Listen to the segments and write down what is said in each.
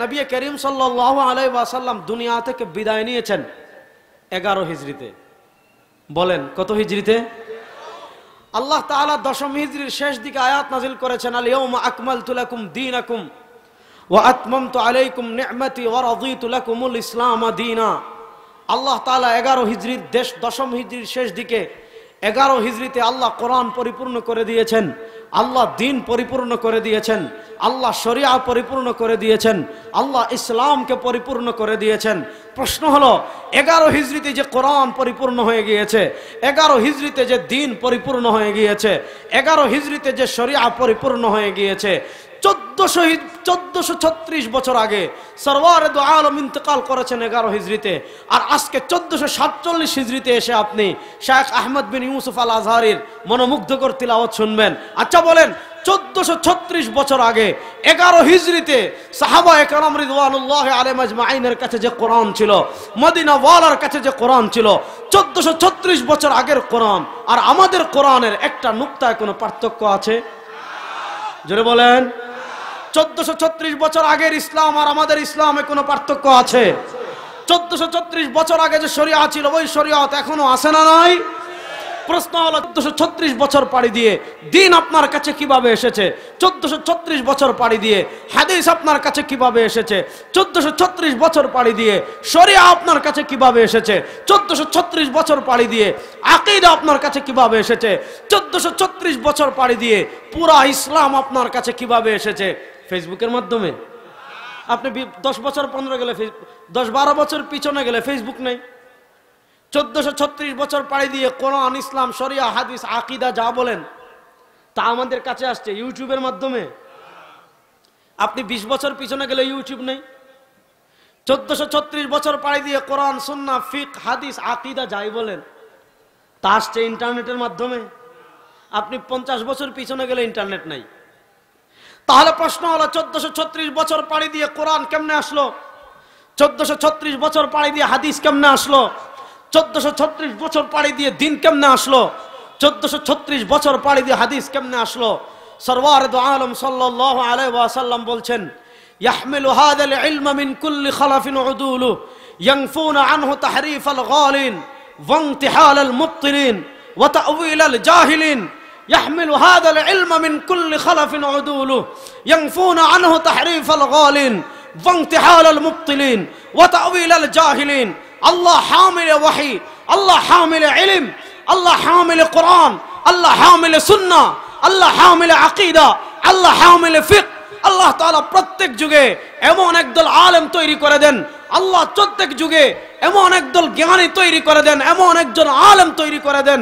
নবী করিম সাল্লাল্লাহু আলাইহি ওয়াসাল্লাম দুনিয়া থেকে বিদায় নিয়েছেন 11 হিজরিতে। বলেন কত হিজরিতে? আল্লাহ তাআলা 10ম হিজরির শেষ দিকে আয়াত নাজিল করেছেন, আল ইয়াউমা আকমালতু লাকুম দীনাকুম ওয়া আতমামতু আলাইকুম নি'মাতি ওয়া রাদিতু লাকুমুল ইসলাম দীনা। আল্লাহ তাআলা 11 হিজরির 10ম হিজরির শেষ দিকে 11 হিজরিতে আল্লাহ কোরআন পরিপূর্ণ করে দিয়েছেন, আল্লাহ দ্বীন পরিপূর্ণ করে দিয়েছেন, আল্লাহ শরিয়া পরিপূর্ণ করে দিয়েছেন, আল্লাহ ইসলামকে পরিপূর্ণ করে দিয়েছেন। প্রশ্ন হলো 11 হিজরিতে যে কোরআন পরিপূর্ণ হয়ে গিয়েছে, 11 হিজরিতে যে দ্বীন পরিপূর্ণ হয়ে গিয়েছে, 11 হিজরিতে যে শরিয়া পরিপূর্ণ হয়ে গিয়েছে, 1436 বছর আগে সরওয়ার দু আলম ইন্তেকাল করেছেন 11 হিজরিতে। আর আজকে 1447 হিজরিতে এসে আপনি শেখ আহমদ বিন ইউসুফ আল আজহারির মনোমুগ্ধকর তিলাওয়াত শুনবেন। আচ্ছা বলেন, 1436 বছর আগে 11 হিজরিতে সাহাবায়ে কেরাম রিদওয়ানুল্লাহি আলাইহিম আজমাইনের কাছে যে কোরআন ছিল, মদিনা ওয়ালার কাছে যে কোরআন ছিল, 1436 বছর আগের কোরআন আর আমাদের কোরআনের একটা নুকতায় কোনো পার্থক্য আছে? জোরে বলেন। 1436 বছর আগের ইসলাম আর আমাদের ইসলামে কোনো পার্থক্য আছে? 1436 বছর আগে যে শরিয়া ছিল ওই শরিয়ত এখনো আছে না নাই? প্রশ্ন হলো 1436 বছর পাড়ি দিয়ে দ্বীন আপনার কাছে কিভাবে এসেছে? 1436 বছর পাড়ি দিয়ে হাদিস আপনার কাছে কিভাবে এসেছে? 1436 বছর পাড়ি দিয়ে শরিয়া আপনার কাছে কিভাবে এসেছে? 1436 বছর পাড়ি দিয়ে আকীদা আপনার কাছে কিভাবে এসেছে? 1436 বছর পাড়ি দিয়ে পুরা ইসলাম আপনার কাছে কিভাবে এসেছে? ফেসবুকের মাধ্যমে। আপনি 10 বছর 15 গেলে 10-12 বছর পিছনে গেলে ফেসবুক নেই। 1436 বছর পাড়ি দিয়ে কোরআন, ইসলাম, শরিয়া, হাদিস, আকীদা যা বলেন তা আমাদের কাছে আসছে ইউটিউবের মাধ্যমে। আপনি 20 বছর পিছনে গেলে ইউটিউব নেই। 1436 বছর পাড়ি দিয়ে কোরআন, সুন্নাহ, ফিকহ, হাদিস, আকীদা যাই বলেন তা আসছে ইন্টারনেটের মাধ্যমে। আপনি 50 বছর পিছনে গেলে ইন্টারনেট নাই। তাহলে প্রশ্ন হলো 1436 বছর পাড়ি দিয়ে কোরআন কেমনে আসলো? 1436 বছর পাড়ি দিয়ে হাদিস কেমনে আসলো? 1436 বছর পাড়ি দিয়ে দ্বীন কেমনে আসলো? 1436 বছর পাড়ি দিয়ে হাদিস কেমনে আসলো? সরওয়ার দু আলম সাল্লাল্লাহু আলাইহি ওয়াসাল্লাম বলছেন, ইয়াহমিলু হাযাল ইলমা মিন কুল্লি খালাফিন উদুলু ইয়ানফুনা আনহু তাহরিফাল গালিন ওয়া ইনতিহালাল মুবতিলিন ওয়া তা'ওয়িলাল জাহিলিন। يحمل هذا العلم من كل خلف عدوله ينفون عنه تحريف الغالين وانتحال المبطلين وتأويل الجاهلين। الله حامل وحي، الله حامل علم، الله حامل قرآن، الله حامل سنة، الله حامل عقيدة، الله حامل فقه। আল্লাহ তাআলা প্রত্যেক যুগে এমন একদল আলেম তৈরি করে দেন, আল্লাহ প্রত্যেক যুগে এমন একদল জ্ঞানী তৈরি করে দেন, এমন একজন আলেম তৈরি করে দেন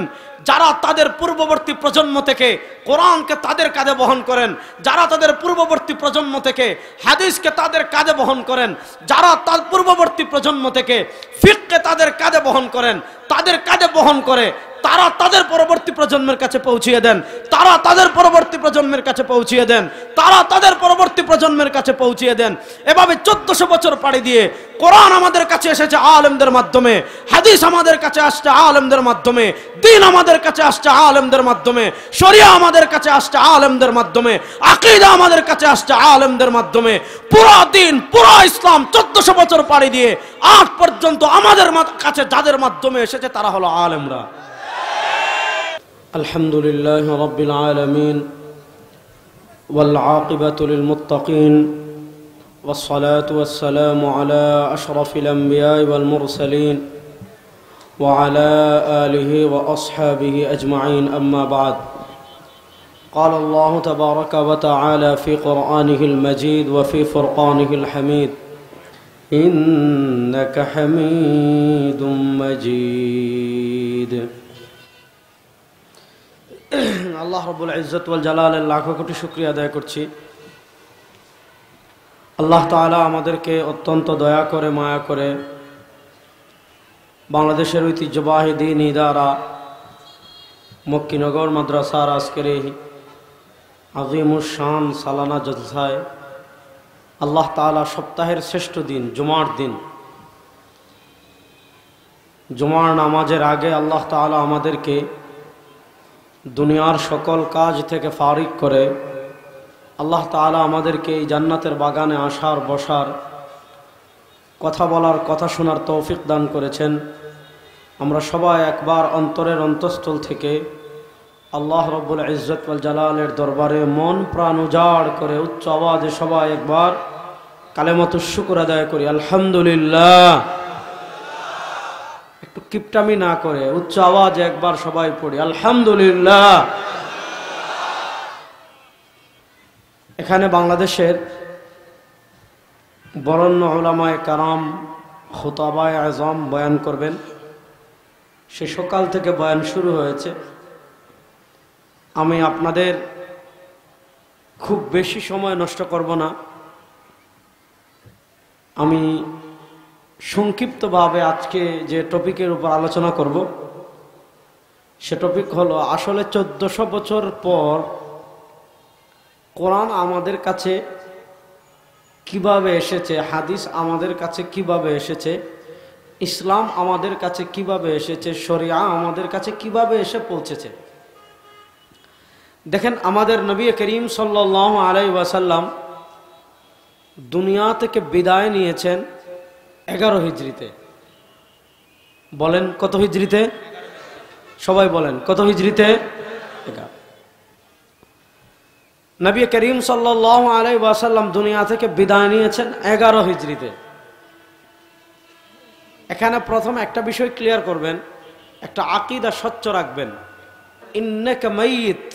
যারা তাদের পূর্ববর্তী প্রজন্ম থেকে কোরআনকে তাদের কাঁধে বহন করেন, যারা তাদের পূর্ববর্তী প্রজন্ম থেকে হাদিসকে তাদের কাঁধে বহন করেন, যারা তার পূর্ববর্তী প্রজন্ম থেকে ফিকহকে তাদের কাঁধে বহন করেন, তাদের কাঁধে বহন করে তারা তাদের পরবর্তী প্রজন্মের কাছে পৌঁছিয়ে দেন, তারা তাদের পরবর্তী প্রজন্মের কাছে পৌঁছিয়ে দেন, তারা তাদের পরবর্তী প্রজন্মের কাছে পৌঁছিয়ে দেন। এভাবে 1400 বছর পাড়ি দিয়ে কোরআন আমাদের কাছে এসেছে আলেমদের মাধ্যমে, হাদিস আমাদের কাছে আসছে আলেমদের মাধ্যমে, দ্বীন আমাদের কাছে আসছে আলেমদের মাধ্যমে, শরিয়া আমাদের কাছে আসছে আলেমদের মাধ্যমে, আকীদা আমাদের কাছে আসছে আলেমদের মাধ্যমে। পুরা দ্বীন, পুরা ইসলাম 1400 বছর পাড়ি দিয়ে আজ পর্যন্ত আমাদের কাছে যাদের মাধ্যমে এসেছে তারা হলো আলেমরা। আলহামদুলিল্লাহ রাব্বিল আলামিন ওয়াল আকিবাতু লিল মুত্তাকিন ওয়াস সালাতু ওয়াস সালামু আলা আশরাফিল আমবিয়া ওয়াল মুরসালিন ওয়া আলা আলিহি ওয়া আসহাবিহি আজমাইন। আম্মা বা'দ। قال الله تبارك وتعالى في قرآنه المجيد وفي فرقانه الحميد إنك حميد مجيد। আল্লাহ রাব্বুল ইজ্জত ওয়াল জালালের লাখো কোটি শুকরিয়া আদায় করছি। আল্লাহ তাআলা আমাদেরকে অত্যন্ত দয়া করে, মায়া করে বাংলাদেশের ঐতিহ্যবাহী দ্বীন ইদারা মক্কিনগর মাদ্রাসার আজকের এই আজিমুশ শান সালানা জলসায় আল্লাহ তাআলা সপ্তাহের শ্রেষ্ঠ দিন জুমার দিন, জুমার নামাজের আগে আল্লাহ তাআলা আমাদেরকে দুনিয়ার সকল কাজ থেকে ফারিগ করে আল্লাহ তাআলা আমাদেরকে এই জান্নাতের বাগানে আসার, বসার, কথা বলার, কথা শোনার তৌফিক দান করেছেন। আমরা সবাই একবার অন্তরের অন্তঃস্থল থেকে আল্লাহ রব্বুল ইজ্জত ওয়াল জালালের দরবারে মন প্রাণ উজাড় করে উচ্চ আওয়াজে সবাই একবার কালেমাতুশ শুকর আদায় করি, আলহামদুলিল্লাহ। একটু কিপটামি না করে উচ্চ আওয়াজে একবার সবাই পড়ি, আলহামদুলিল্লাহ। এখানে বাংলাদেশের বরেণ্য উলামায়ে কারাম খুতাবায়ে আযম বয়ান করবেন। সে সকাল থেকে বয়ান শুরু হয়েছে। আমি আপনাদের খুব বেশি সময় নষ্ট করব না। আমি সংক্ষিপ্তভাবে আজকে যে টপিকের উপর আলোচনা করব সে টপিক হলো আসলে 1400 বছর পর কোরআন আমাদের কাছে কিভাবে এসেছে, হাদিস আমাদের কাছে কিভাবে এসেছে, ইসলাম আমাদের কাছে কিভাবে এসেছে, শরিয়া আমাদের কাছে কিভাবে এসে পৌঁছেছে। দেখেন, আমাদের নবী করিম সাল্লাল্লাহু আলাইহি ওয়াসাল্লাম দুনিয়া থেকে বিদায় নিয়েছেন 11 হিজরিতে। বলেন কত হিজরিতে? সবাই বলেন কত হিজরিতে? 11। নবী করিম সাল্লাল্লাহু আলাইহি ওয়াসাল্লাম দুনিয়া থেকে বিদায় নিয়েছেন 11 হিজরিতে। এখানে প্রথম একটা বিষয় ক্লিয়ার করবেন, একটা আকীদা স্বচ্ছ রাখবেন। ইন্নাকা মাইয়িত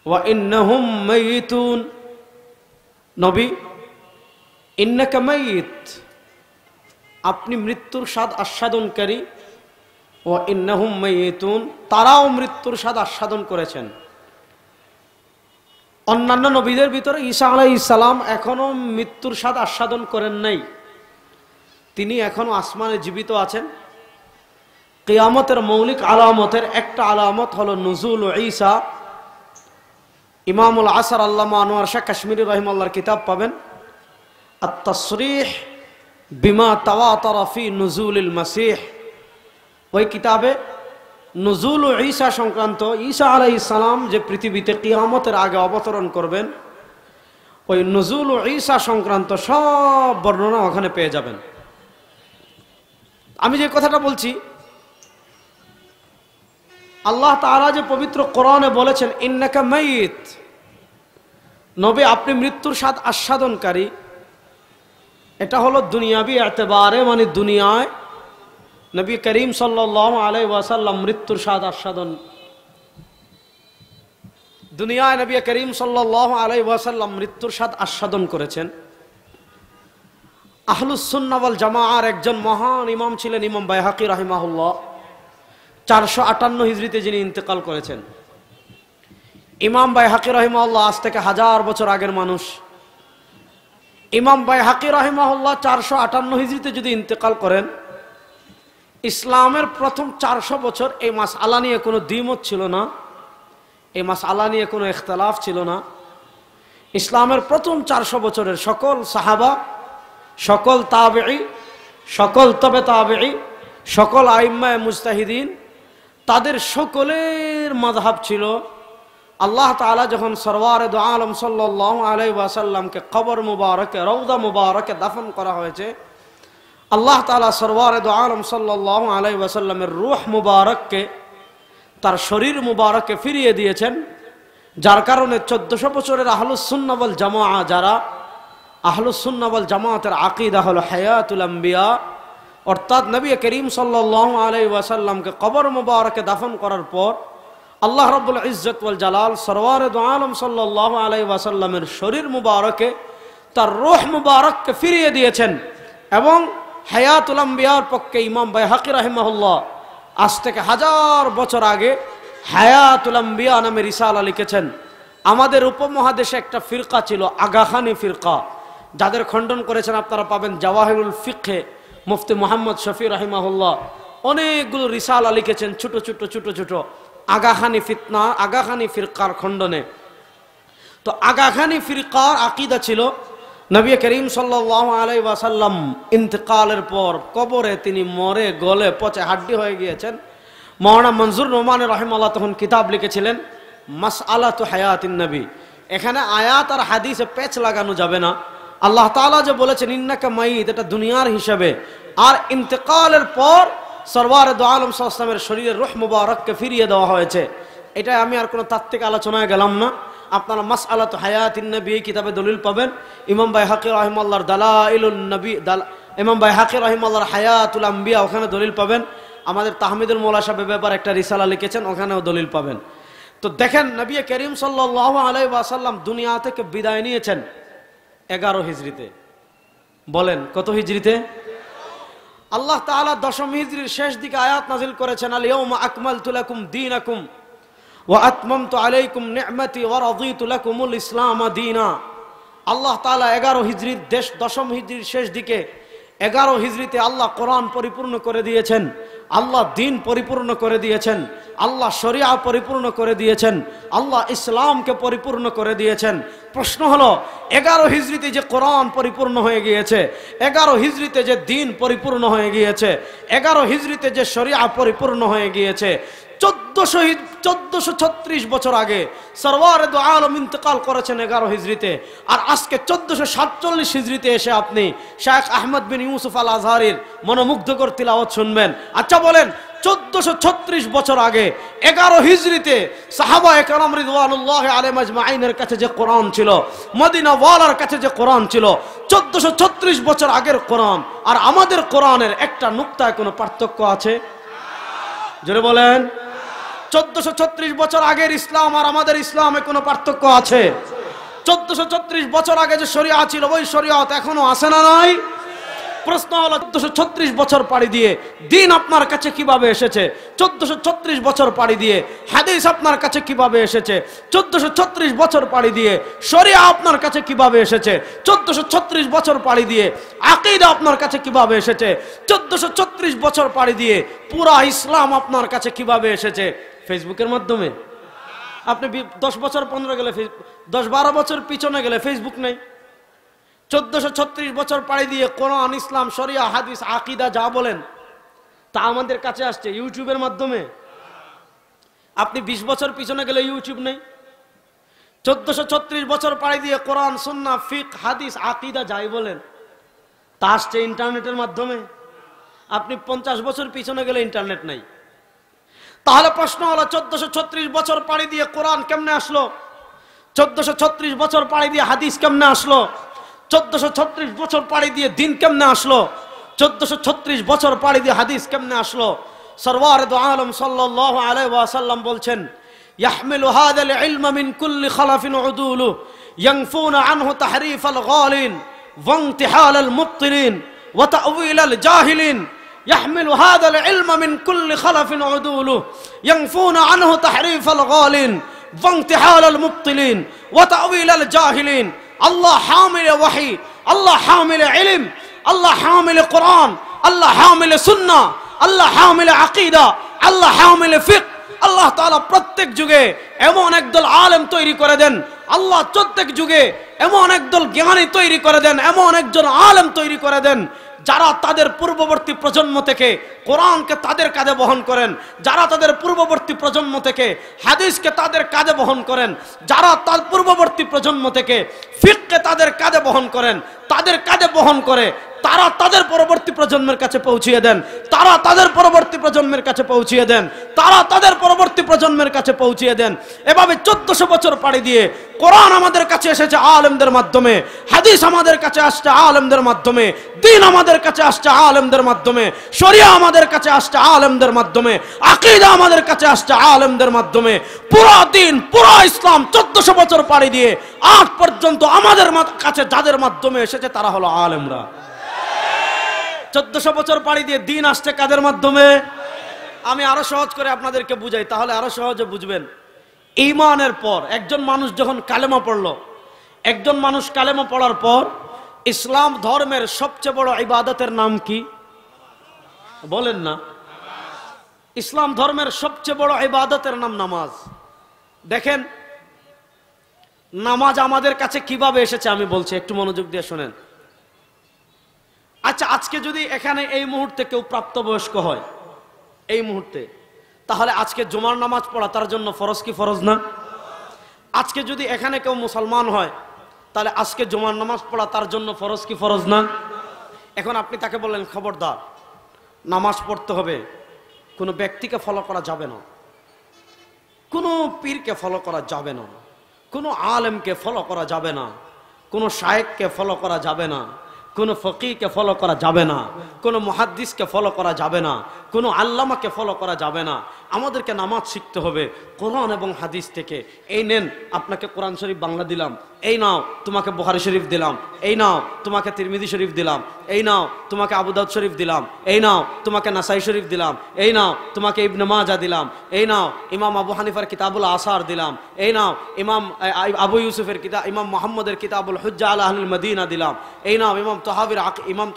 ওয়া ইন্নাহুম মাইয়িতুন। নবী, ইন্নাকা মাইয়িত, আপনি মৃত্যুর স্বাদ আস্বাদনকারী, ওয়া ইন্নাহুম মাইয়িতুন, তারাও মৃত্যুর স্বাদ আস্বাদন করেছেন। অন্যান্য নবীদের ভিতরে ঈসা আলাইহিস সালাম এখনো মৃত্যুর স্বাদ আস্বাদন করেন নাই। তিনি এখনো আসমানে জীবিত আছেন। কিয়ামতের মৌলিক আলামতের একটা আলামত হলো নুজুল ঈসা। ইমামুল আসর আল্লামা আনোয়ার শাহ কাশ্মীরি রাহিমাহুল্লাহর কিতাব পাবেন, আত-তাসরিহ বিমা তাওয়াতারা ফি নুজুলিল মাসিহ। ওই কিতাবে নুজুল ঈসা সংক্রান্ত, ঈসা আলাইহিস সালাম যে পৃথিবীতে কিয়ামতের আগে অবতরণ করবেন, ওই নুজুল ঈসা সংক্রান্ত সব বর্ণনা ওখানে পেয়ে যাবেন। আমি যে কথাটা বলছি, আল্লাহ তাআলা যে পবিত্র কোরআনে বলেছেন ইন্নাকা মাইয়িত, নবী আপনি মৃত্যুর স্বাদ আস্বাদনকারী, এটা হলো দুনিয়াবি এতেবারে, মানে দুনিয়ায় নবী করিম সাল্লাল্লাহু আলাইহি ওয়াসাল্লাম মৃত্যুর স্বাদ আস্বাদন, দুনিয়ায় নবী করিম সাল্লাল্লাহু আলাইহি ওয়াসাল্লাম মৃত্যুর স্বাদ আস্বাদন করেছেন। আহলুস সুন্নাহ ওয়াল জামাআর একজন মহান ইমাম ছিলেন ইমাম বাইহাকি রাহিমাহুল্লাহ। 458 হিজরিতে যিনি ইন্তেকাল করেছেন। ইমাম বাইহাকি রাহিমাহুল্লাহ আজ থেকে 1000 বছর আগের মানুষ। ইমাম বাইহাকি রাহিমাহুল্লাহ 458 হিজরিতে যদি ইন্তেকাল করেন, ইসলামের প্রথম 400 বছর এই মাসআলা নিয়ে কোনো দ্বিমত ছিল না, এই মাসআলা নিয়ে কোনো ইখতিলাফ ছিল না। ইসলামের প্রথম 400 বছরের সকল সাহাবা, সকল তাবেঈ, সকল তবে তাবেঈ, সকল আইম্মায়ে মুজতাহিদিন, তাদের সকলের মাযহাব ছিল আল্লাহ তাআলা যখন সরওয়ারে দু আলম সাল্লাল্লাহু আলাইহি ওয়াসাল্লামকে কবর মুবারকে, রওজা মুবারকে দাফন করা হয়েছে, আল্লাহ তাআলা সরওয়ারে দু আলম সাল্লাল্লাহু আলাইহি ওয়াসাল্লামের রূহ মুবারককে, তার শরীর মুবারককে ফিরিয়ে দিয়েছেন। যার কারণে 1400 বছরের আহলুস সুন্নাহ ওয়াল জামাআ, যারা আহলুস সুন্নাহ ওয়াল জামাআতের আকীদা হলো হায়াতুল আম্বিয়া, অর্থাৎ নবী করিম সাল্লাল্লাহু আলাইহি ওয়াসাল্লামকে কবর মুবারকে দাফন করার পর আল্লাহ রাব্বুল ইজ্জত ওয়াল জালাল সরওয়ারে দু আলম সাল্লাল্লাহু আলাইহি ওয়াসাল্লামের শরীর মুবারকে, তার রূহ মুবারককে ফিরিয়ে দিয়েছেন। এবং হায়াতুল আম্বিয়ার পক্ষে ইমাম বাইহাকি রাহিমাহুল্লাহ আজ থেকে 1000 বছর আগে হায়াতুল আম্বিয়া নামে রিসালা লিখেছেন। আমাদের উপমহাদেশে একটা ফিরকা ছিল আগাখানি ফিরকা, যাদের খণ্ডন করেছেন আপনারা পাবেন জাওয়াহিরুল ফিকহে। মুফতি মুহাম্মদ শফি রাহিমাহুল্লাহ অনেকগুলো রিসালা লিখেছেন, ছোট ছোট ছোট ছোট, আগাখানি ফিতনা, আগাখানি ফিরকার খণ্ডনে। তো আগাখানি ফিরকার আকীদা ছিল নবী করিম সাল্লাল্লাহু আলাইহি ওয়াসাল্লাম ইন্তেকালের পর কবরে তিনি মরে গলে পচে হাড্ডি হয়ে গিয়েছেন। মাওলানা মনজুর নোমানী রাহিমাহুল্লাহ তখন কিতাব লিখেছিলেন মাসআলাতু হায়াতিন নবী। এখানে আয়াত আর হাদিসে পেচ লাগানো যাবে না। আল্লাহ তাআলা যে বলেছেন ইন্নাকা মাইত, এটা দুনিয়ার হিসাবে, আর ইন্তেকালের পর সরওয়ারে দু আলম সাল্লাল্লাহু আলাইহি ওয়াসাল্লামের শরীরের রূহ মুবারককে ফিরিয়ে দেওয়া হয়েছে। এটা আমি আর কোনো তাত্ত্বিক আলোচনায় গেলাম না। আপনারা মাসআলাতু হায়াতিন নবী কিতাবে দলিল পাবেন। ইমাম বাইহাকী রাহিমাহুল্লাহর দালাইলুন নবী, ইমাম বাইহাকী রাহিমাহুল্লাহর হায়াতুল আম্বিয়া, ওখানে দলিল পাবেন। আমাদের তাহমিদুল মৌলা সাহেবের ব্যাপারে একটা রিসালা লিখেছেন, ওখানেও দলিল পাবেন। তো দেখেন নবী করিম সাল্লাল্লাহু আলাইহি ওয়াসাল্লাম দুনিয়া থেকে বিদায় নিয়েছেন 11 হিজরিতে। বলেন কত হিজরিতে? আল্লাহ তাআলা 10ম হিজরির শেষ দিকে আয়াত নাযিল করেছেন, আল ইয়াউমা আকমালতু লাকুম দীনাকুম ওয়া আতমামতু আলাইকুম নি'মাতি ওয়া রাদিতু লাকুমুল ইসলাম দীনা। আল্লাহ তাআলা 11 হিজরির 10ম হিজরির শেষ দিকে 11 হিজরিতে আল্লাহ কোরআন পরিপূর্ণ করে দিয়েছেন, আল্লাহ দ্বীন পরিপূর্ণ করে দিয়েছেন, আল্লাহ শরিয়া পরিপূর্ণ করে দিয়েছেন, আল্লাহ ইসলামকে পরিপূর্ণ করে দিয়েছেন। প্রশ্ন হলো 11 হিজরিতে যে কোরআন পরিপূর্ণ হয়ে গিয়েছে, 11 হিজরিতে যে দ্বীন পরিপূর্ণ হয়ে গিয়েছে, 11 হিজরিতে যে শরিয়া পরিপূর্ণ হয়ে গিয়েছে, 1436 বছর আগে সরওয়ারে দু আলম ইন্তেকাল করেছেন 11 হিজরিতে। আর আজকে 1447 হিজরিতে এসে আপনি শেখ আহমদ বিন ইউসুফ আল আজহারির মনোমুগ্ধকর তিলাওয়াত শুনবেন। আচ্ছা বলেন, 1436 বছর আগে 11 হিজরিতে সাহাবায়ে কেরাম রিদওয়ানুল্লাহি আলাইহিম আজমাইনের কাছে যে কোরআন ছিল, মদিনা ওয়ালার কাছে যে কোরআন ছিল, 1436 বছর আগের কোরআন আর আমাদের কোরআনের একটা নুকতায় কোনো পার্থক্য আছে? জোরে বলেন। 1436 বছর আগের ইসলাম আর আমাদের ইসলামে কোনো পার্থক্য আছে? 1436 বছর আগে যে শরিয়া ছিল, ওই শরিয়ত এখনো আছে না নাই? প্রশ্ন হলো 1436 বছর পাড়ি দিয়ে দ্বীন আপনার কাছে কিভাবে এসেছে? 1436 বছর পাড়ি দিয়ে হাদিস আপনার কাছে কিভাবে এসেছে? 1436 বছর পাড়ি দিয়ে শরিয়া আপনার কাছে কিভাবে এসেছে? 1436 বছর পাড়ি দিয়ে আকীদা আপনার কাছে কিভাবে এসেছে? 1436 বছর পাড়ি দিয়ে পুরা ইসলাম আপনার কাছে কিভাবে এসেছে? ফেসবুকের মাধ্যমে। আপনি 10 বছর 15 গেলে, 10-12 বছর পিছনে গেলে ফেসবুক নেই। 1436 বছর পাড়ি দিয়ে কোরআন, ইসলাম, শরিয়া, হাদিস, আকীদা যা বলেন তা আমাদের কাছে আসছে ইউটিউবের মাধ্যমে। আপনি 20 বছর পিছনে গেলে ইউটিউব নেই। 1436 বছর পাড়ি দিয়ে কোরআন, সুন্নাহ, ফিকহ, হাদিস, আকীদা যাই বলেন তা আসছে ইন্টারনেটের মাধ্যমে। আপনি 50 বছর পিছনে গেলে ইন্টারনেট নাই। তাহলে প্রশ্ন হলো 1436 বছর পাড়ি দিয়ে কোরআন কেমনে আসলো? 1436 বছর পাড়ি দিয়ে হাদিস কেমনে আসলো? 1436 বছর পাড়ি দিয়ে দ্বীন কেমনে আসলো? 1436 বছর পাড়ি দিয়ে হাদিস কেমনে আসলো? সরওয়ারে দু আলম সাল্লাল্লাহু আলাইহি ওয়াসাল্লাম বলছেন, ইয়াহমিলু হাযাল ইলমা মিন কুল্লি খালাফিন উদুলু ইয়ানফুনা আনহু তাহরিফাল গালিন ওয়া ইনতিহালাল মুবতিলিন ওয়া তা'ওয়িলাল জাহিলিন। يحمل هذا العلم من كل خلف عدوله ينفون عنه تحريف الغالين وانتحال المبطلين وتأويل الجاهلين। الله حامل وحي، الله حامل علم، الله حامل قرآن، الله حامل سنة، الله حامل عقيدة، الله حامل فقه। আল্লাহ তাআলা প্রত্যেক যুগে এমন একদল আলেম তৈরি করে দেন, আল্লাহ প্রত্যেক যুগে এমন একদল জ্ঞানী তৈরি করে দেন, এমন একজন আলেম তৈরি করে দেন যারা তাদের পূর্ববর্তী প্রজন্ম থেকে কোরআনকে তাদের কাঁধে বহন করেন, যারা তাদের পূর্ববর্তী প্রজন্ম থেকে হাদিসকে তাদের কাঁধে বহন করেন, যারা তার পূর্ববর্তী প্রজন্ম থেকে ফিকহকে তাদের কাঁধে বহন করেন, তাদের কাঁধে বহন করে তারা তাদের পরবর্তী প্রজন্মের কাছে পৌঁছিয়ে দেন, তারা তাদের পরবর্তী প্রজন্মের কাছে পৌঁছিয়ে দেন, তারা তাদের পরবর্তী প্রজন্মের কাছে পৌঁছিয়ে দেন। এভাবে 1400 বছর পাড়ি দিয়ে কোরআন আমাদের কাছে এসেছে আলেমদের মাধ্যমে, হাদিস আমাদের কাছে আসছে আলেমদের মাধ্যমে, দ্বীন আমাদের কাছে আসছে আলেমদের মাধ্যমে, শরিয়া আমাদের কাছে আসছে আলেমদের মাধ্যমে, আকীদা আমাদের কাছে আসছে আলেমদের মাধ্যমে। পুরো দিন, পুরো ইসলাম 1400 বছর পাড়ি দিয়ে আজ পর্যন্ত আমাদের কাছে যাদের মাধ্যমে এসেছে তারা হলো আলেমরা। 1400 বছর পাড়ি দিয়ে দিন আসছে কাদের মাধ্যমে? আমি আরো সহজ করে আপনাদেরকে বুঝাই, তাহলে আরো সহজে বুঝবেন। ঈমানের পর একজন মানুষ যখন কালেমা পড়লো, একজন মানুষ কালেমা পড়ার পর ইসলাম ধর্মের সবচেয়ে বড় ইবাদতের নাম কি? বলেন না। ইসলাম ধর্মের সবচেয়ে বড় ইবাদতের নাম নামাজ। দেখেন নামাজ আমাদের কাছে কিভাবে এসেছে আমি বলছি, একটু মনোযোগ দিয়ে শুনেন। আচ্ছা, আজকে যদি এখানে এই মুহূর্তে কেউ প্রাপ্তবয়স্ক হয় এই মুহূর্তে, তাহলে আজকে জুমার নামাজ পড়া তার জন্য ফরজ কি ফরজ না? আজকে যদি এখানে কেউ মুসলমান হয় তাহলে আজকে জুমার নামাজ পড়া তার জন্য ফরজ কি ফরজ না? এখন আপনি তাকে বললেন খবরদার নামাজ পড়তে হবে, কোনো ব্যক্তিকে ফলো করা যাবে না, কোনো পীরকে ফলো করা যাবে না, কোনো আলেমকে ফলো করা যাবে না, কোনো শায়েখকে ফলো করা যাবে না, কোনো ফকিহকে ফলো করা যাবে না, কোনো মুহাদ্দিসকে ফলো করা যাবে না, কোনো আল্লামাকে ফলো করা যাবে না। আমাদেরকে নামাজ শিখতে হবে কোরআন এবং হাদিস থেকে। এই নেন আপনাকে কোরআন শরীফ বাংলা দিলাম, এই নাও তোমাকে বুখারী শরীফ দিলাম, এই নাও তোমাকে তিরমিজি শরীফ দিলাম, এই নাও তোমাকে আবু দাউদ শরীফ দিলাম, এই নাও তোমাকে নাসাই শরীফ দিলাম, এই নাও তোমাকে ইবনে মাজাহ দিলাম, এই নাও ইমাম আবু হানিফার কিতাবুল আসার দিলাম, এই নাও ইমাম আবু ইউসুফের কিতাব, ইমাম মুহাম্মদের কিতাবুল হুজ্জা আলা আহলিল মদিনা দিলাম, এই নাও ইমাম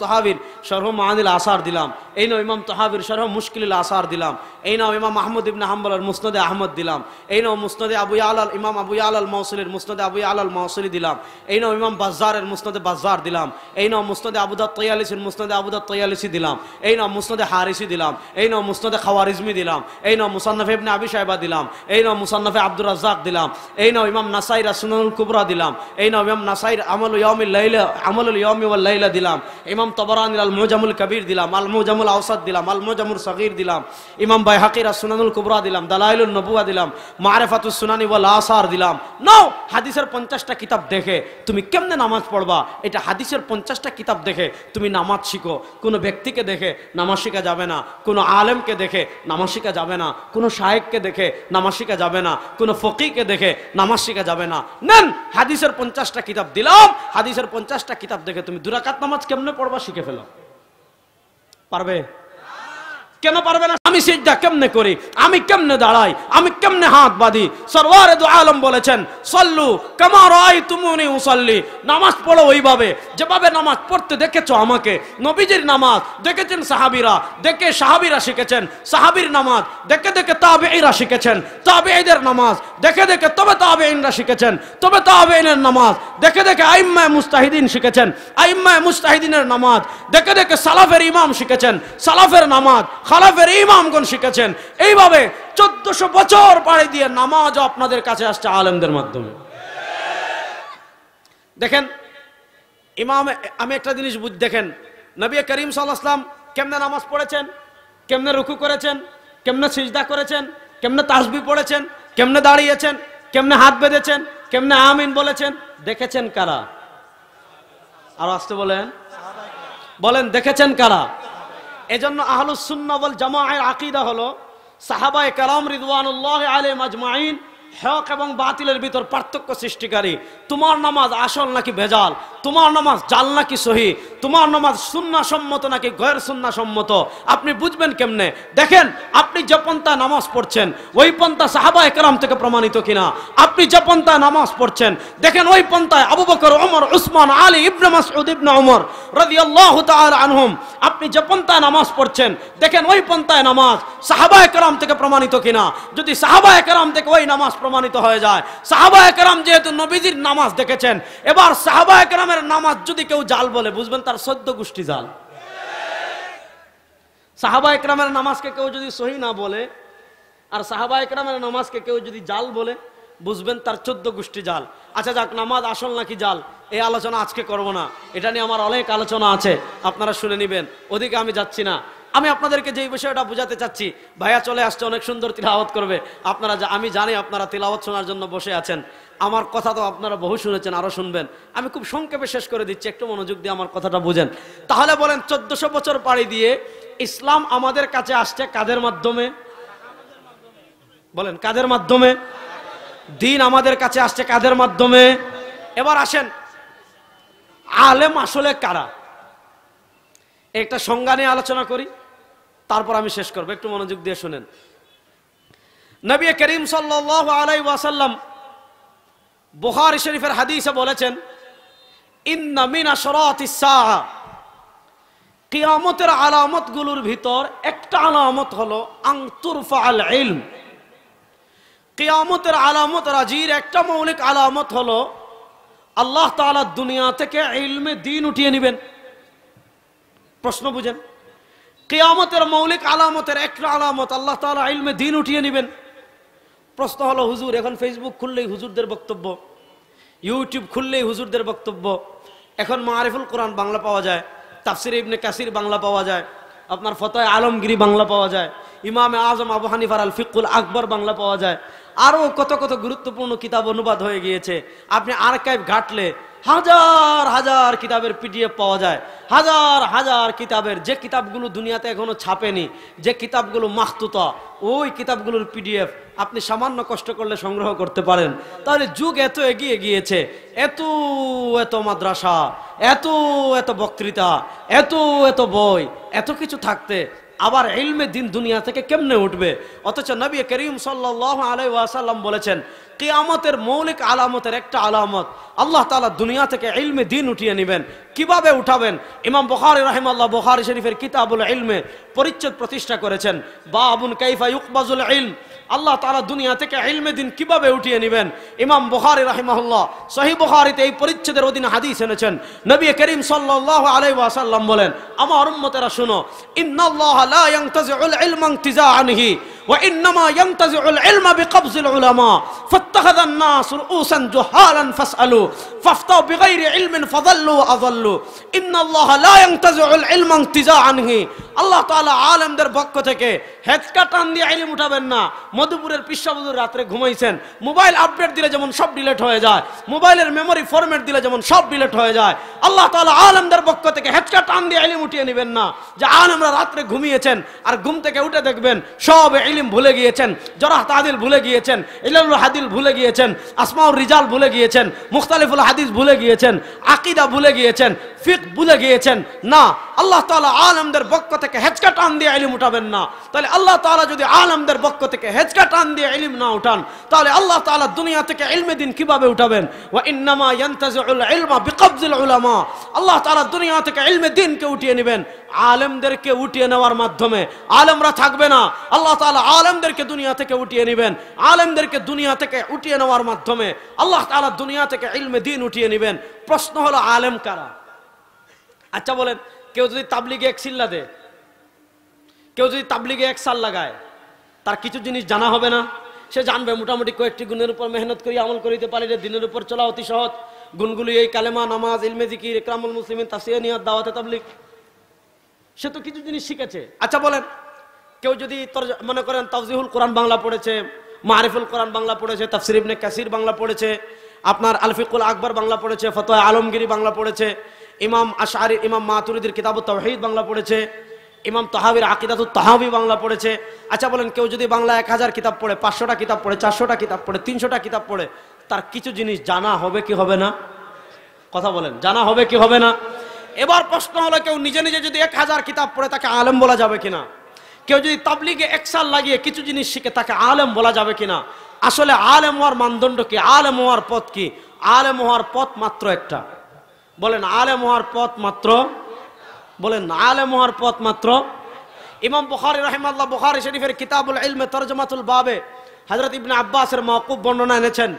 তাহাবির শরহ মাআনিল আসার দিলাম, এই নাও ইমাম তাহাবির শরহ মুশকিলুল আসার দিলাম, এই নাও ইমাম আহমদ ইবনে হাম্বলের মুসনাদে আহমদ দিলাম, এই নাও মুসনাদে আবু ইয়ালা ইমাম আবু ইয়ালা আল মাওসিলির মুসনাদে আবু ইয়ালা আল মাওসিলি দিলাম, এই নাও ইমাম বাজ্জারের মুসনাদে বাজ্জার দিলাম, এই নাও মুসনাদে আবু দাউদ তায়ালিসির মুসনাদে আবু দাউদ তায়ালিসি দিলাম, এই নাও মুসনাদে হারিসি দিলাম, এই নাও মুসনাদে খাওয়ারিজমি দিলাম, এই নাও মুসান্নাফে ইবনে আবি শাইবা দিলাম, এই নাও মুসান্নাফে আব্দুর রাজ্জাক দিলাম, এই নাও ইমাম নাসাইর সুনানুল কুবরা দিলাম, এই নাও ইমাম নাসাইর আমালুল ইয়াউমি ওয়াল লাইলা দিলাম, ইমাম তাবারানির আল মুজামুল কবির দিলাম, আল মুজামুল আওসাদ দিলাম, আল মুজামুল সগীর দিলাম, ইমাম বাইহাকির সুনানুল কুবরা দিলাম, দালাইলুন নবুয়া দিলাম, মারিফাতুস সুনানি ওয়াল আসার দিলাম। নাও হাদিসের 50টা কিতাব দেখে তুমি কেমনে নামাজ পড়বা, এটা হাদিসের 50টা কিতাব দেখে তুমি নামাজ শিখো। কোনো ব্যক্তিকে দেখে নামাজ শিখা যাবে না, কোনো আলেমকে দেখে নামাজ শিখা যাবে না, কোনো শায়েখকে দেখে নামাজ শিখা যাবে না, কোনো ফকিহকে দেখে নামাজ শিখা যাবে না। নেন হাদিসের 50টা কিতাব দিলাম, হাদিসের 50টা কিতাব দেখে তুমি 2 রাকাত নামাজ কেমনে পড়বা শিখে ফেলো। পারবে? কেন পারবে না? আমি সিজদা কেমনে করি, আমি কেমনে দাঁড়াই, আমি কেমনে হাত বাঁধি। সরওয়ারে দু আলম বলেছেন সল্লু কামা রাআইতুমুনি উসাল্লি, নামাজ পড়ো ওইভাবে যেভাবে নামাজ পড়তে দেখেছো আমাকে। নবীজির নামাজ দেখেছেন সাহাবীরা, দেখে সাহাবীরা শিখেছেন, সাহাবীর নামাজ দেখে দেখে তাবেঈরা শিখেছেন, তাবেঈদের নামাজ দেখে দেখে তবে তাবেঈনরা শিখেছেন, তবে তাবেঈনের নামাজ দেখে দেখে আইম্মায়ে মুজতাহিদিন শিখেছেন, আইম্মায়ে মুজতাহিদিনের নামাজ দেখে দেখে সালাফের ইমাম শিখেছেন, সালাফের নামাজ খালাফের ইমামগণ শিখেছেন। এইভাবে 1400 বছর পাড়ি দিয়ে নামাজও আপনাদের কাছে আসছে আলেমদের মাধ্যমে। দেখেন ইমাম, আমি একটা জিনিস দেখেন নবী করিম সাল্লাল্লাহু আলাইহি ওয়াসাল্লাম কেমনে নামাজ পড়েছেন, কেমনে রুকু করেছেন, কেমনে সিজদা করেছেন, কেমনে তাসবিহ পড়েছেন, কেমনে দাঁড়িয়েছেন, কেমনে হাত বেঁধেছেন, কেমনে আমিন বলেছেন, দেখেছেন কারা? আর আসতে বলেন দেখেছেন কারা? এজন্য আহলুস সুন্নাহ ওয়াল জামাআর আকীদা হলো সাহাবায়ে কেরাম রিদওয়ানুল্লাহি আলাইহিম আজমাইন হক এবং বাতিলের ভিতর পার্থক্য সৃষ্টিকারী। তোমার নামাজ আসল নাকি ভেজাল, তোমার নামাজ জাল নাকি সহি, তোমার নামাজ সুন্নাহ সম্মত নাকি গয়র সুন্নাহ সম্মত, আপনি বুঝবেন কেমনে? দেখেন আপনি যে পন্থায় নামাজ পড়ছেন ওই পন্থা সাহাবায়ে কেরাম থেকে প্রমাণিত কিনা। আপনি যে পন্থায় নামাজ পড়ছেন দেখেন ওই পন্থায় আবু বকর, ওমর, উসমান, আলী, ইবনে মাসউদ, ইবনে ওমর রাদিয়াল্লাহু তাআলা আনহুম, আপনি যে পন্থায় নামাজ পড়ছেন দেখেন ওই পন্থায় নামাজ সাহাবায়ে কেরাম থেকে প্রমাণিত কিনা। যদি সাহাবায়ে কেরাম থেকে ওই নামাজ প্রমাণিত হয়ে যায়, সাহাবায়ে কেরাম যেহেতু নবীজির নামাজ দেখেছেন, এবার সাহাবায়ে কেরামের নামাজ যদি কেউ জাল বলে বুঝবেন তার 14 গোষ্ঠী জাল। সাহাবায়ে কেরামের নামাজকে কেউ যদি সহি না বলে আর সাহাবায়ে কেরামের নামাজকে কেউ যদি জাল বলে বুঝবেন তার 14 গোষ্ঠী জাল। আচ্ছা যাক, নামাজ আসল নাকি জাল এই আলোচনা আজকে করব না, এটা নিয়ে আমার অনেক আলোচনা আছে, আপনারা শুনে নেবেন, ওদিকে আমি যাচ্ছি না। আমি আপনাদেরকে যে বিষয়টা বোঝাতে চাচ্ছি, ভাইয়া চলে আসছে অনেক সুন্দর তিলাওয়াত করবে, আপনারা আমি জানি আপনারা তিলাওয়াত শোনার জন্য বসে আছেন, আমার কথা তো আপনারা বহু শুনেছেন, আরো শুনবেন। আমি খুব সংক্ষেপে শেষ করে দিচ্ছি, একটু মনোযোগ দিয়ে আমার কথাটা বুঝেন। তাহলে বলেন 1400 বছর পাড়ি দিয়ে ইসলাম আমাদের কাছে আসছে কাদের মাধ্যমে? বলেন কাদের মাধ্যমে? দিন আমাদের কাছে আসছে কাদের মাধ্যমে? এবার আসেন আলেম আসলে কারা, একটা সংজ্ঞা নিয়ে আলোচনা করি, তারপর আমি শেষ করব, একটু মনোযোগ দিয়ে শুনেন। নবী করিম সাল্লাল্লাহু আলাইহি ওয়াসাল্লাম বুখারী শরীফের হাদিসে বলেছেন, ইন্না মিন আশরাতিস সাআ, কিয়ামতের আলামতগুলোর ভিতর একটা আলামত হলো আন তুরফাআল ইলম। কিয়ামতের আলামত রাজির একটা মৌলিক আলামত হলো আল্লাহ তাআলা দুনিয়া থেকে ইলমে দ্বীন উঠিয়ে নেবেন। প্রশ্ন বুঝেন, কিয়ামতের মৌলিক আলামতের একটা আলামত আল্লাহ তাআলা ইলমে দ্বীন উঠিয়ে নেবেন। প্রশ্ন হলো হুজুর এখন ফেসবুক খুললেই হুজুরদের বক্তব্য, ইউটিউব খুললেই হুজুরদের বক্তব্য, এখন মারিফুল কোরআন বাংলা পাওয়া যায়, তাফসির ইবনে কাসির বাংলা পাওয়া যায়, আপনার ফতোয়া আলমগিরি বাংলা পাওয়া যায়, ইমামে আজম আবু হানিফার আল ফিকুল আকবর বাংলা পাওয়া যায়, আরও কত কত গুরুত্বপূর্ণ কিতাব অনুবাদ হয়ে গিয়েছে। আপনি আর্কাইভ ঘাটলে হাজার হাজার কিতাবের পিডিএফ পাওয়া যায়, হাজার হাজার কিতাবের, যে কিতাবগুলো দুনিয়াতে এখনো ছাপেনি, যে কিতাবগুলো মাখতুতা, ওই কিতাবগুলোর পিডিএফ আপনি সামান্য কষ্ট করলে সংগ্রহ করতে পারেন। তাহলে যুগ এত এগিয়ে গিয়েছে, এত এত মাদ্রাসা, এত এত বক্তৃতা, এত এত বই, এত কিছু থাকতে আবার ইলমে দিন দুনিয়া থেকে কেমনে উঠবে? অথচ নবী করিম সাল্লাল্লাহু আলাইহি ওয়াসাল্লাম বলেছেন কিয়ামতের মৌলিক আলামতের একটা আলামত, আল্লাহ তাআলা দুনিয়া থেকে ইলমে দিন উঠিয়ে নেবেন। কিভাবে উঠাবেন? ইমাম বুখারী রাহিমাহুল্লাহ বুখারী শরীফের কিতাবুল ইলমে পরিচ্ছেদ প্রতিষ্ঠা করেছেন, বাবুন কাইফা ইউকবাজুল ইলম, আল্লাহ তাআলা দুনিয়া থেকে ইলমে দিন কিভাবে উঠিয়ে নেবেন। ইমাম বুখারী রাহিমাহুল্লাহ সহিহ বুখারীতে এই পরিচ্ছেদের অধীনে হাদিস এনেছেন। নবী করিম সাল্লাল্লাহু আলাইহি ওয়াসাল্লাম বলেন, আমার উম্মতেরা শুনো, ইন্নাল্লাহা লা ইয়ানতাজিউল ইলমা ইনতিজাআনহি ওয়া ইন্নামা ইয়ানতাজিউল ইলমা বিকবজিল উলামা ফাত্তাখাযান নাস রুউসান জুহালান ফাসআলু ফাফতাউ বিগাইরি ইলমিন ফাযাল্লু আযাল্লু ইন্নাল্লাহা লা ইয়ানতাজিউল ইলমা ইনতিজাআনহি। আল্লাহ তাআলা আলেমদের পক্ষ থেকে হেঁচকা টান দিয়ে ইলম উঠাবেন না। মধুপুরের পিসাবুদুর রাত্রে ঘুমাইছেন, মোবাইল আপডেট দিলে যেমন সব ডিলিট হয়ে যায়, মোবাইলের মেমোরি ফরম্যাট দিলে যেমন সব ডিলিট হয়ে যায়, আল্লাহ তাআলা আলেমদের পক্ষ থেকে হেঁচকা টান দিয়ে ইলম উঠিয়ে নেবেন না। যে আলেমরা রাত্রে ঘুমিয়েছেন আর ঘুম থেকে উঠে দেখবেন সব ইলম ভুলে গিয়েছেন, জরাহ তাদিল ভুলে গিয়েছেন, ইলমুল হাদিস ভুলে গিয়েছেন, আসমাউর রিজাল ভুলে গিয়েছেন, মুখতালিফুল হাদিস ভুলে গিয়েছেন, আকীদা ভুলে গিয়েছেন, ফিকহ ভুলে গিয়েছেন। না, আল্লাহ তাআলা আলেমদের পক্ষ থেকে হেঁচকা টান দিয়ে ইলম উঠাবেন না। তাহলে আল্লাহ তাআলা যদি আলেমদের পক্ষ থেকে হেঁচকা টান দিয়ে ইলম না উঠান, তাহলে আল্লাহ তাআলা দুনিয়া থেকে ইলমে দিন কিভাবে উঠাবেন? ওয়া ইন্নামা ইয়ানতাজিউল ইলমা বিকবজিল উলামা, আল্লাহ তাআলা দুনিয়া থেকে ইলমে দিনকে উঠিয়ে নেবেন আলেমদেরকে উঠিয়ে নেওয়ার মাধ্যমে। আলেমরা থাকবে না, আল্লাহ তাআলা আলেমদেরকে দুনিয়া থেকে উঠিয়ে নেবেন। আলেমদেরকে দুনিয়া থেকে উঠিয়ে নেওয়ার মাধ্যমে আল্লাহ তাআলা দুনিয়া থেকে ইলমে দিন উঠিয়ে নেবেন। প্রশ্ন হলো আলেম কারা? আচ্ছা বলেন, কেউ যদি তাবলিগে এক সিল্লা দেয়, কেউ যদি তাবলিগে এক সাল লাগায়, তার কিছু জিনিস জানা হবে না? সে জানবে মোটামুটি কয়েকটি গুণের উপর মেহনত করি আমল করিতে পারিলে দিনের উপর চলা অতি সহজ। গুণগুলি এই কালেমা, নামাজ, ইলমে জিকির, ইকরামুল মুসলিমিন, তাফসীর, নিয়াত, দাওয়াতে তাবলীগ, সে তো কিছু জিনিস শিখেছে। আচ্ছা বলেন, কেউ যদি মনে করেন তাফজিহুল কোরআন বাংলা পড়েছে, মারিফুল কোরআন বাংলা পড়েছে, তাফসীর ইবনে কাসির বাংলা পড়েছে, আপনার আল ফিকুল আকবর বাংলা পড়েছে, ফতোয়া আলমগিরি বাংলা পড়েছে, ইমাম আশআরী, ইমাম মাতুরিদির কিতাবুত তাওহীদ বাংলা পড়েছে, ইমাম তাহাবির আকিদাতুত তাহাবি বাংলা পড়েছে। আচ্ছা বলেন, কেউ যদি বাংলা 1000 কিতাব পড়ে, 500টা কিতাব পড়ে, 400টা কিতাব পড়ে, 300টা কিতাব পড়ে, তার কিছু জিনিস জানা হবে কি হবে না? কথা বলেন, জানা হবে কি হবে না? এবার প্রশ্ন হলো, কেউ নিজে নিজে যদি 1000 কিতাব পড়ে, তাকে আলেম বলা যাবে কিনা? কেউ যদি তাবলিগে 1 সাল লাগিয়ে কিছু জিনিস শিখে, তাকে আলেম বলা যাবে কিনা? আসলে আলেম হওয়ার মানদণ্ড কি? আলেম হওয়ার পথ কি? আলেম হওয়ার পথ মাত্র একটা। বলেন, আলেম হওয়ার পথ মাত্র, বলেন আলেম হওয়ার পথ মাত্র। ইমাম বুখারী রাহিমাহুল্লাহ বুখারী শরীফের কিতাবুল ইলমে তরজমাতুল বাবে হযরত ইবনে আব্বাসের মাওকুফ বর্ণনা এনেছেন।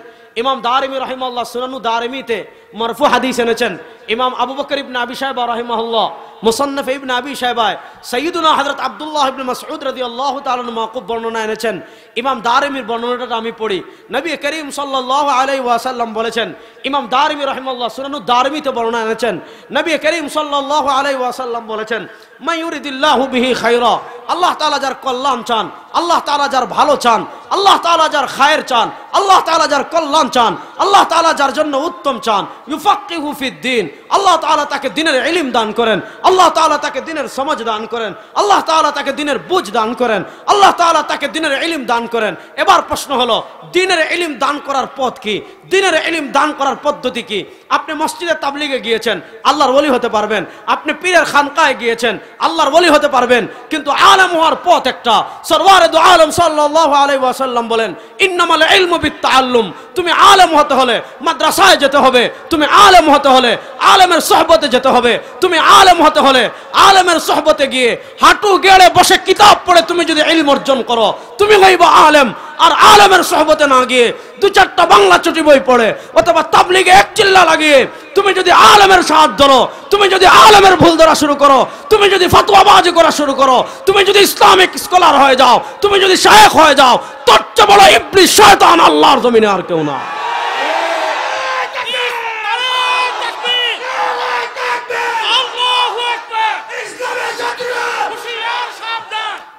ইমাম দারিমি রাহিমাহুল্লাহ সুনানু দারিমিতে মারফু হাদিস এনেছেন। ইমাম আবু বকর ইবনে আবি শায়বা রাহিমাহুল্লাহ মুসান্নাফ ইবনে আবি শায়বায় সাইয়্যিদুনা হযরত আব্দুল্লাহ ইবনে মাসউদ রাদিয়াল্লাহু তাআলা আনহু মাওকুফ বর্ণনা এনেছেন। ইমাম দারিমির বর্ণনাটা আমি পড়ি। নবী করিম সাল্লাল্লাহু আলাইহি ওয়াসাল্লাম বলেছেন, ইমাম দারিমি রাহিমাহুল্লাহ সুনানু দারিমিতে বর্ণনা এনেছেন, নবী করিম সাল্লাল্লাহু আলাইহি ওয়াসাল্লাম বলেছেন, মান ইউরিদিল্লাহু বিহি খায়রা, আল্লাহ তাআলা যার কল্যাণ চান, আল্লাহ তাআলা যার ভালো চান, আল্লাহ তাআলা যার খায়ের চান, আল্লাহ তাআলা যার কল্যাণ চান, আল্লাহ তাআলা যার জন্য উত্তম চান, ইউফাক্কিহু ফিদ্দীন, আল্লাহ তাআলা তাকে দ্বীনের ইলম দান করেন, আল্লাহ তাআলা তাকে দ্বীনের সমঝ দান করেন, আল্লাহ তাআলা তাকে দ্বীনের বুঝ দান করেন, আল্লাহ তাআলা তাকে দ্বীনের ইলম দান করেন। এবার প্রশ্ন হলো, দ্বীনের ইলম দান করার পথ কি? দ্বীনের ইলম দান করার পদ্ধতি কি? আপনি মসজিদে তাবলীগে গিয়েছেন, আল্লাহর ওলি হতে পারবেন। আপনি পীরের খানকায় গিয়েছেন, আল্লাহর ওলি হতে পারবেন। কিন্তু আলেম হওয়ার পথ একটা। সরওয়ারে দু আলম সাল্লাল্লাহু আলাইহি ওয়াসাল্লাম বলেন, ইন্নামাল ইলমু বিত্তাআল্লুম, তুমি আলেম হতে হলে মাদ্রাসায় যেতে হবে, তুমি তুমি আলেম হতে হলে আলেমের সোহবতে যেতে হবে। তুমি আলেম হতে হলে আলেমের সোহবতে গিয়ে হাঁটু গেড়ে বসে কিতাব পড়ে তুমি যদি ইলম অর্জন করো তুমি হইবা আলেম। আর আলেমের সোহবতে না গিয়ে দু চারটা বাংলা চটি বই পড়ে অথবা তাবলিগে এক চিল্লা লাগিয়ে তুমি যদি আলেমের সাহায্য ধরো, তুমি যদি আলেমের ভুল ধরা শুরু করো, তুমি যদি ফতোয়াবাজি করা শুরু করো, তুমি যদি ইসলামিক স্কলার হয়ে যাও, তুমি যদি শায়েখ হয়ে যাও, তোর চেয়ে বড় ইবলিস শয়তান আল্লাহর জমিনে আর কেউ না।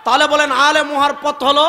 তাহলে বলেন আলেম হওয়ার পথ হলো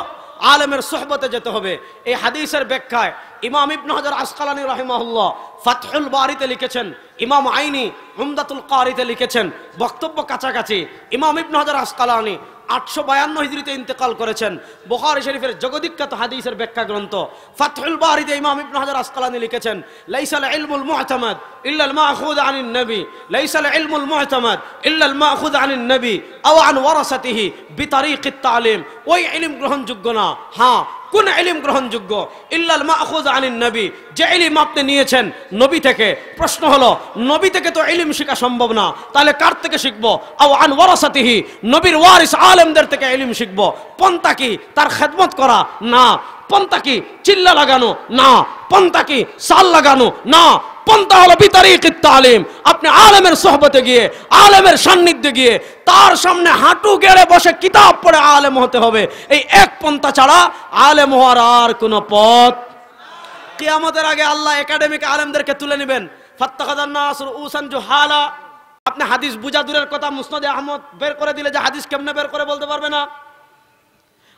আলেমের সোহবতে যেতে হবে। এই হাদিসের ব্যাখ্যায় ইমাম ইবনে হাজার আসকালানী রাহিমাহুল্লাহ ফাতহুল বারিতে লিখেছেন, ইমাম আইনি উমদাতুল কারিতে লিখেছেন, বক্তব্য কাছাকাছি। ইমাম ইবনে হাজার আসকালানী 852 হিজরিতে ইন্তেকাল করেছেন। বুখারী শরীফের জগদ্বিখ্যাত হাদিসের ব্যাখ্যা গ্রন্থ ফাতহুল বারিতে ইমাম ইবনে হাজার আসকালানী লিখেছেন, লাইসাল ইলমুল মু'তামাদ ইল্লা আল মা'খুয আনিন নবী, লাইসাল ইলমুল মু'তামাদ ইল্লা আল মা'খুয আনিন নবী আও আন ওয়ারাসাতিহি বিতারিকিত তালিম। ওই ইলম গ্রহণযোগ্য না। হ্যাঁ, কোন ইলম গ্রহণযোগ্য? ইল্লাল মা'খুয আনিন নবী, যে ইলম আপনি নিয়েছেন নবী থেকে। প্রশ্ন হলো নবী থেকে তো ইলম শেখা সম্ভব না, তাহলে কার থেকে শিখবো? আও আন ওয়ারাসাতিহি, নবীর ওয়ারিস আলেমদের থেকে ইলম শিখবো। পন্থা কি? তার খেদমত করা? না। পন্থা কি? চিল্লা লাগানো? না। পন্থা কি? সাল লাগানো? না। পন্থা হলো বিতারিকিত তালিম। আপনি আলেমের সোহবতে গিয়ে, আলেমের সান্নিধ্যে গিয়ে, তার সামনে হাঁটু গেড়ে বসে কিতাব পড়ে আলেম হতে হবে। এই এক পন্থা ছাড়া আলেম হওয়ার আর কোন পথ। কিয়ামতের আগে আল্লাহ একাডেমিক আলেমদেরকে তুলে নেবেন। ফাত্তাখাযান নাস রুউসান জুহালা। আপনি হাদিস বুঝা দূরের কথা, মুসনাদে আহমদ বের করে দিলে যে হাদিস কেমনে বের করে বলতে পারবে না।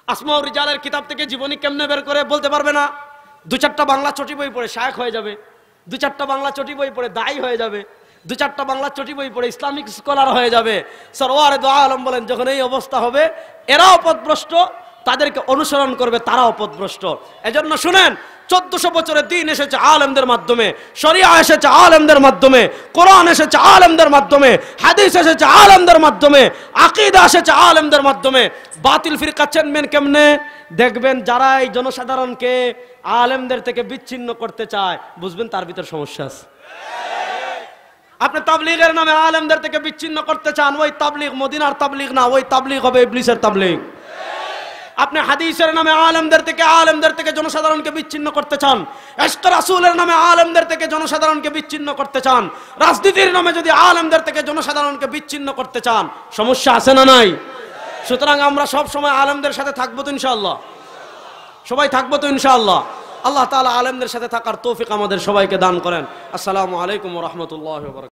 আসমাউর রিজালের কিতাব থেকে জীবনী কেমনে বের করে বলতে পারবে না। দু চারটা বাংলা চটি বই পড়ে শায়েখ হয়ে যাবে, দু চারটা বাংলা চটি বই পড়ে দায়ী হয়ে যাবে, দু চারটা বাংলা চটি বই পড়ে ইসলামিক স্কলার হয়ে যাবে। সরওয়ারে দু আলম বলেন, যখন এই অবস্থা হবে এরাও পথভ্রষ্ট, তাদেরকে অনুসরণ করবে তারাও পথভ্রষ্ট। এজন্য শুনেন, 1400 বছরের দিন এসেছে আলেমদের মাধ্যমে, শরিয়া এসেছে আলেমদের মাধ্যমে, কোরআন এসেছে আলেমদের মাধ্যমে, হাদিস এসেছে আলেমদের মাধ্যমে, আকীদা এসেছে আলেমদের মাধ্যমে। বাতিল ফিরকা চেনবেন কেমনে? দেখবেন যারা এই জনসাধারণকে আলেমদের থেকে বিচ্ছিন্ন করতে চায়, বুঝবেন তার ভিতর সমস্যা আছে। আপনি তাবলীগের নামে আলেমদের থেকে বিচ্ছিন্ন করতে চান, ওই তাবলীগ মদিনার তাবলীগ না, ওই তাবলীগ হবে ইবলিসের তাবলীগ। আপনি হাদিসের নামে আলেমদের থেকে জনসাধারণকে বিচ্ছিন্ন করতে চান, ইশক রাসূলের নামে আলেমদের থেকে জনসাধারণকে বিচ্ছিন্ন করতে চান, রাজনীতির নামে যদি আলেমদের থেকে জনসাধারণকে বিচ্ছিন্ন করতে চান, সমস্যা আছে না নাই? সুতরাং আমরা সব সময় আলেমদের সাথে থাকবো তো ইনশাআল্লাহ, সবাই থাকবো তো ইনশাআল্লাহ। আল্লাহ তাআলা আলেমদের সাথে থাকার তৌফিক আমাদের সবাইকে দান করেন। আসসালামু আলাইকুম ওয়া রাহমাতুল্লাহি ওয়া বারাকাতুহু।